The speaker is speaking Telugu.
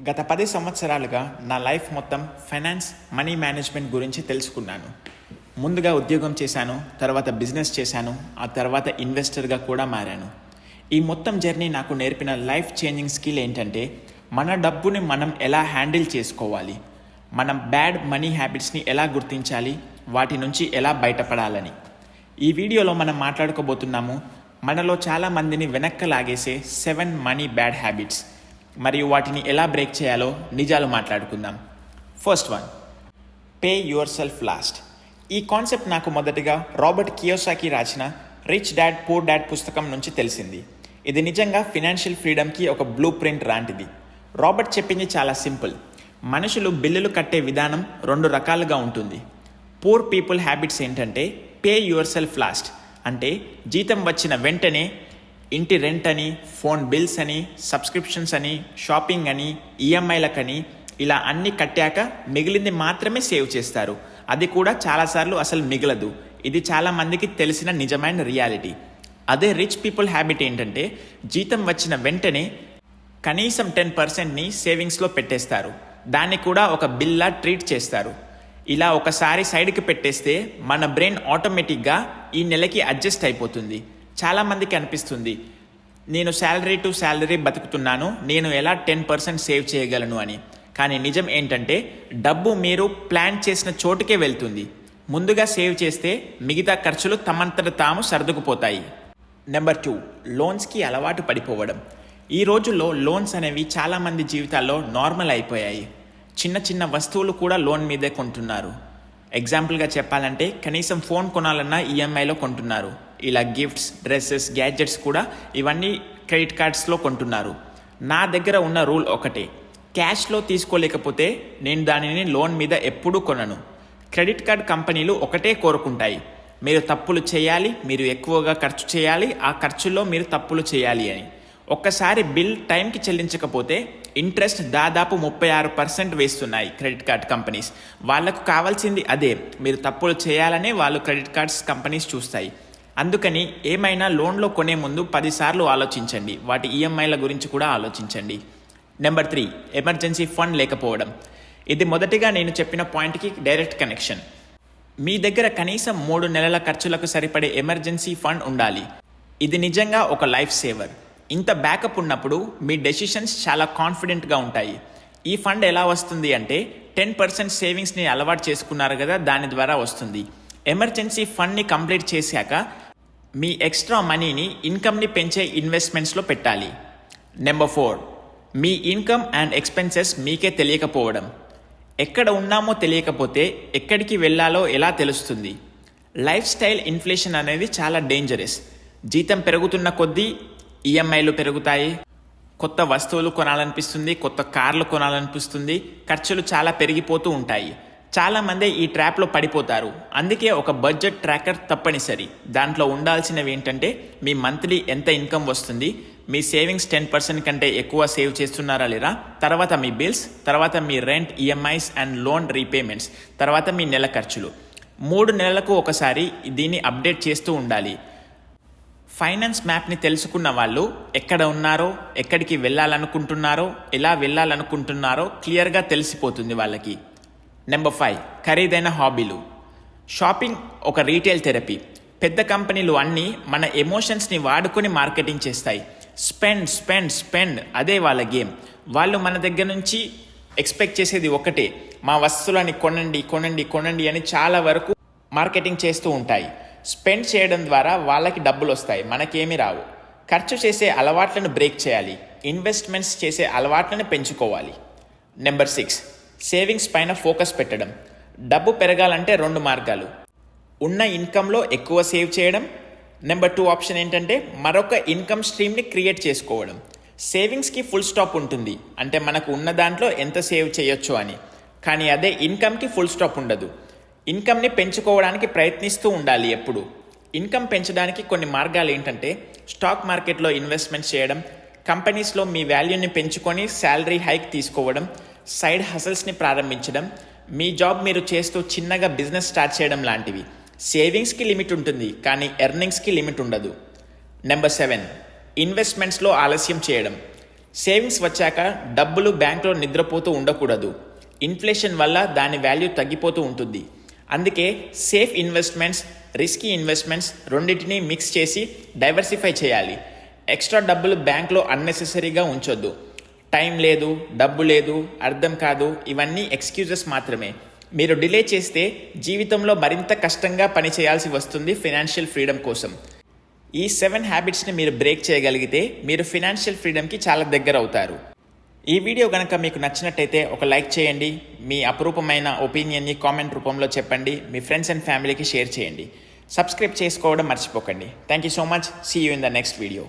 గత 10 సంవత్సరాలుగా నా లైఫ్ మొత్తం ఫైనాన్స్ మనీ మేనేజ్మెంట్ గురించి తెలుసుకున్నాను. ముందుగా ఉద్యోగం చేశాను, తర్వాత బిజినెస్ చేశాను, ఆ తర్వాత ఇన్వెస్టర్గా కూడా మారాను. ఈ మొత్తం జర్నీ నాకు నేర్పిన లైఫ్ చేంజింగ్ స్కిల్ ఏంటంటే మన డబ్బుని మనం ఎలా హ్యాండిల్ చేసుకోవాలి, మనం బ్యాడ్ మనీ హ్యాబిట్స్ని ఎలా గుర్తించాలి, వాటి నుంచి ఎలా బయటపడాలని. ఈ వీడియోలో మనం మాట్లాడుకోబోతున్నాము మనలో చాలామందిని వెనక్కి లాగేసే 7 మనీ బ్యాడ్ హ్యాబిట్స్ మరియు వాటిని ఎలా బ్రేక్ చేయాలో నిజాలు మాట్లాడుకుందాం. First one, pay your self last. ఈ కాన్సెప్ట్ నాకు మొదటిగా రాబర్ట్ కియోసాకి రాసిన రిచ్ డాడ్ పూర్ డాడ్ పుస్తకం నుంచి తెలిసింది. ఇది నిజంగా ఫినాన్షియల్ ఫ్రీడమ్కి ఒక బ్లూ ప్రింట్ లాంటిది. రాబర్ట్ చెప్పింది చాలా సింపుల్. మనుషులు బిల్లులు కట్టే విధానం 2 రకాలుగా ఉంటుంది. పూర్ పీపుల్ హ్యాబిట్స్ ఏంటంటే పే యువర్ సెల్ఫ్ లాస్ట్, అంటే జీతం వచ్చిన వెంటనే ఇంటి రెంట్ అని, ఫోన్ బిల్స్ అని, సబ్స్క్రిప్షన్స్ అని, షాపింగ్ అని, ఈఎంఐలకని ఇలా అన్నీ కట్టాక మిగిలింది మాత్రమే సేవ్ చేస్తారు. అది కూడా చాలాసార్లు అసలు మిగలదు. ఇది చాలామందికి తెలిసిన నిజమైన రియాలిటీ. అదే రిచ్ పీపుల్ హ్యాబిట్ ఏంటంటే జీతం వచ్చిన వెంటనే కనీసం 10%ని సేవింగ్స్లో పెట్టేస్తారు. దాన్ని కూడా ఒక బిల్లా ట్రీట్ చేస్తారు. ఇలా ఒకసారి సైడ్కి పెట్టేస్తే మన బ్రెయిన్ ఆటోమేటిక్గా ఈ నెలకి అడ్జస్ట్ అయిపోతుంది. చాలామందికి అనిపిస్తుంది నేను శాలరీ టు శాలరీ బతుకుతున్నాను, నేను ఎలా 10% సేవ్ చేయగలను అని. కానీ నిజం ఏంటంటే డబ్బు మీరు ప్లాన్ చేసిన చోటుకే వెళ్తుంది. ముందుగా సేవ్ చేస్తే మిగతా ఖర్చులు తమంతట తాము సర్దుకుపోతాయి. నెంబర్ 2, లోన్స్కి అలవాటు పడిపోవడం. ఈ రోజుల్లో లోన్స్ అనేవి చాలామంది జీవితాల్లో నార్మల్ అయిపోయాయి. చిన్న చిన్న వస్తువులు కూడా లోన్ మీదే కొంటున్నారు. ఎగ్జాంపుల్గా చెప్పాలంటే కనీసం ఫోన్ కొనాలన్నా ఈఎంఐలో కొంటున్నారు. ఇలా గిఫ్ట్స్, డ్రెస్సెస్, గ్యాడ్జెట్స్ కూడా ఇవన్నీ క్రెడిట్ కార్డ్స్లో కొంటున్నారు. నా దగ్గర ఉన్న రూల్ ఒకటే, క్యాష్లో తీసుకోలేకపోతే నేను దానిని లోన్ మీద ఎప్పుడూ కొనను. క్రెడిట్ కార్డ్ కంపెనీలు ఒకటే కోరుకుంటాయి, మీరు తప్పులు చేయాలి, మీరు ఎక్కువగా ఖర్చు చేయాలి, ఆ ఖర్చుల్లో మీరు తప్పులు చేయాలి అని. ఒక్కసారి బిల్ టైంకి చెల్లించకపోతే ఇంట్రెస్ట్ దాదాపు 36% వేస్తున్నాయి క్రెడిట్ కార్డ్ కంపెనీస్. వాళ్ళకు కావాల్సింది అదే, మీరు తప్పులు చేయాలనే వాళ్ళు క్రెడిట్ కార్డ్స్ కంపెనీస్ చూస్తాయి. అందుకని ఏమైనా లోన్లో కొనే ముందు 10 సార్లు ఆలోచించండి. వాటి ఈఎంఐల గురించి కూడా ఆలోచించండి. నెంబర్ 3, ఎమర్జెన్సీ ఫండ్ లేకపోవడం. ఇది మొదటిగా నేను చెప్పిన పాయింట్కి డైరెక్ట్ కనెక్షన్. మీ దగ్గర కనీసం 3 నెలల ఖర్చులకు సరిపడే ఎమర్జెన్సీ ఫండ్ ఉండాలి. ఇది నిజంగా ఒక లైఫ్ సేవర్. ఇంత బ్యాకప్ ఉన్నప్పుడు మీ డెసిషన్స్ చాలా కాన్ఫిడెంట్గా ఉంటాయి. ఈ ఫండ్ ఎలా వస్తుంది అంటే 10% సేవింగ్స్ని అలవాటు చేసుకున్నారు కదా, దాని ద్వారా వస్తుంది. ఎమర్జెన్సీ ఫండ్ని కంప్లీట్ చేశాక మీ ఎక్స్ట్రా మనీని ఇన్కమ్ని పెంచే ఇన్వెస్ట్మెంట్స్లో పెట్టాలి. Number 4, me income and expenses మీకే తెలియకపోవడం. ఎక్కడ ఉన్నామో తెలియకపోతే ఎక్కడికి వెళ్ళాలో ఎలా తెలుస్తుంది? లైఫ్ స్టైల్ ఇన్ఫ్లేషన్ అనేది చాలా డేంజరస్. జీతం పెరుగుతున్న కొద్దీ ఈఎంఐలు పెరుగుతాయి, కొత్త వస్తువులు కొనాలనిపిస్తుంది, కొత్త కార్లు కొనాలనిపిస్తుంది, ఖర్చులు చాలా పెరిగిపోతూ ఉంటాయి. చాలామంది ఈ ట్రాప్లో పడిపోతారు. అందుకే ఒక బడ్జెట్ ట్రాకర్ తప్పనిసరి. దాంట్లో ఉండాల్సినవి ఏంటంటే మీ మంత్లీ ఎంత ఇన్కమ్ వస్తుంది, మీ సేవింగ్స్ 10% కంటే ఎక్కువ సేవ్ చేస్తున్నారా లేదా, తర్వాత మీ బిల్స్, తర్వాత మీ rent, EMIs and loan repayments, తర్వాత మీ నెల ఖర్చులు. 3 నెలలకు ఒకసారి దీన్ని అప్డేట్ చేస్తూ ఉండాలి. ఫైనాన్స్ మ్యాప్ని తెలుసుకున్న వాళ్ళు ఎక్కడ ఉన్నారో, ఎక్కడికి వెళ్ళాలనుకుంటున్నారో, ఎలా వెళ్ళాలనుకుంటున్నారో క్లియర్గా తెలిసిపోతుంది వాళ్ళకి. నెంబర్ 5, ఖరీదైన హాబీలు. షాపింగ్ ఒక రీటైల్ థెరపీ. పెద్ద కంపెనీలు అన్నీ మన ఎమోషన్స్ని వాడుకొని మార్కెటింగ్ చేస్తాయి. స్పెండ్ స్పెండ్ స్పెండ్, అదే వాళ్ళ గేమ్. వాళ్ళు మన దగ్గర నుంచి ఎక్స్పెక్ట్ చేసేది ఒకటే, మా వస్తువులని కొనండి కొనండి కొనండి అని చాలా వరకు మార్కెటింగ్ చేస్తూ ఉంటాయి. స్పెండ్ చేయడం ద్వారా వాళ్ళకి డబ్బులు వస్తాయి, మనకేమీ రావు. ఖర్చు చేసే అలవాట్లను బ్రేక్ చేయాలి, ఇన్వెస్ట్మెంట్స్ చేసే అలవాట్లను పెంచుకోవాలి. నెంబర్ 6, సేవింగ్స్ పైన ఫోకస్ పెట్టడం. డబ్బు పెరగాలంటే 2 మార్గాలు. ఉన్న ఇన్కంలో ఎక్కువ సేవ్ చేయడం. నెంబర్ 2 ఆప్షన్ ఏంటంటే మరొక ఇన్కమ్ స్ట్రీమ్ని క్రియేట్ చేసుకోవడం. సేవింగ్స్కి ఫుల్ స్టాప్ ఉంటుంది, అంటే మనకు ఉన్న దాంట్లో ఎంత సేవ్ చేయొచ్చు అని. కానీ అదే ఇన్కమ్కి ఫుల్ స్టాప్ ఉండదు. ఇన్కమ్ని పెంచుకోవడానికి ప్రయత్నిస్తూ ఉండాలి ఎప్పుడు. ఇన్కమ్ పెంచడానికి కొన్ని మార్గాలు ఏంటంటే స్టాక్ మార్కెట్లో ఇన్వెస్ట్మెంట్ చేయడం, కంపెనీస్లో మీ వాల్యూని పెంచుకొని శాలరీ హైక్ తీసుకోవడం, సైడ్ హసల్స్ని ప్రారంభించడం, మీ జాబ్ మీరు చేస్తూ చిన్నగా బిజినెస్ స్టార్ట్ చేయడం లాంటివి. సేవింగ్స్కి లిమిట్ ఉంటుంది, కానీ ఎర్నింగ్స్కి లిమిట్ ఉండదు. నెంబర్ 7, ఇన్వెస్ట్మెంట్స్లో ఆలస్యం చేయడం. సేవింగ్స్ వచ్చాక డబ్బులు బ్యాంకులో నిద్రపోతూ ఉండకూడదు. ఇన్ఫ్లేషన్ వల్ల దాని వాల్యూ తగ్గిపోతూ ఉంటుంది. అందుకే సేఫ్ ఇన్వెస్ట్మెంట్స్, రిస్కీ ఇన్వెస్ట్మెంట్స్ రెండింటినీ మిక్స్ చేసి డైవర్సిఫై చేయాలి. ఎక్స్ట్రా డబ్బులు బ్యాంక్లో అన్నెసెసరీగా ఉంచొద్దు. టైం లేదు, డబ్బు లేదు, అర్థం కాదు, ఇవన్నీ ఎక్స్క్యూజెస్ మాత్రమే. మీరు డిలే చేస్తే జీవితంలో మరింత కష్టంగా పనిచేయాల్సి వస్తుంది ఫైనాన్షియల్ ఫ్రీడమ్ కోసం. ఈ 7 హ్యాబిట్స్ని మీరు బ్రేక్ చేయగలిగితే మీరు ఫైనాన్షియల్ ఫ్రీడమ్కి చాలా దగ్గర అవుతారు. ఈ వీడియో కనుక మీకు నచ్చినట్టయితే ఒక లైక్ చేయండి. మీ అపురూపమైన ఒపీనియన్ని కామెంట్ రూపంలో చెప్పండి. మీ ఫ్రెండ్స్ అండ్ ఫ్యామిలీకి షేర్ చేయండి. సబ్స్క్రైబ్ చేసుకోవడం మర్చిపోకండి. Thank you so much. See you in the next video.